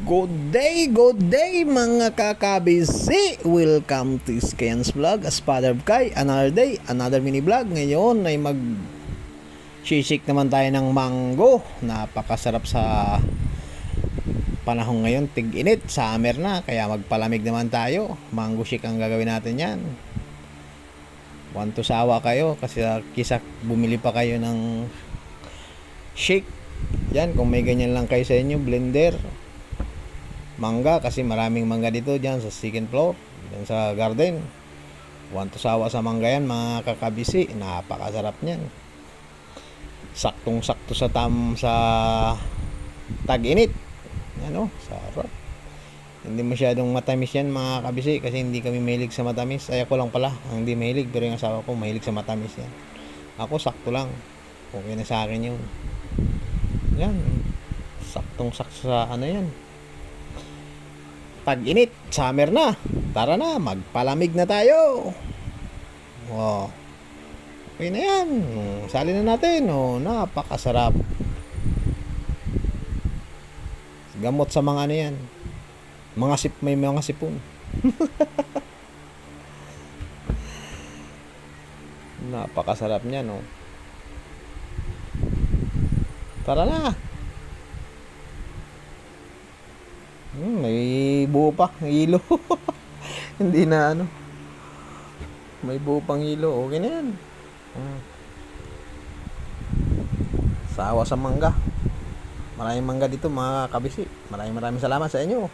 Good day mga kakabisi! Welcome to Skayan's Vlog as Father of Kai. Another day, another mini vlog. Ngayon ay mag-shisik naman tayo ng mango. Napakasarap sa panahon ngayon, tig-init, summer na. Kaya magpalamig naman tayo. Mango shake ang gagawin natin yan. Want to sawa kayo kasi kisa bumili pa kayo ng shake. Yan, kung may ganyan lang kayo sa inyo, blender. Mangga, kasi maraming mangga dito dyan sa second floor, dyan sa garden. Want to sawa sa mangga yan mga kakabisi. Napakasarap niyan. Saktong sakto sa tag-init. Ano, sarap. Hindi masyadong matamis yan mga kakabisi, kasi hindi kami mahilig sa matamis. Ay, ako lang pala ang hindi mahilig, pero yung asawa ko mahilig sa matamis yan. Ako sakto lang, okay na sa akin yun. Yan, saktong sakto sa ano yan, tag-init, summer na. Tara na, magpalamig na tayo. Oh. Okay na yan. Sali na natin. Oh, napakasarap. Gamot sa mga ano yan. May mga sipon. Napakasarap niyan, oh. Tara na. May buo pa ng ilo. Hindi na ano. May buo pang ilo. Okay na yan. Sawa sa mangga. Maraming mangga dito mga kabisi. Maraming salamat sa inyo.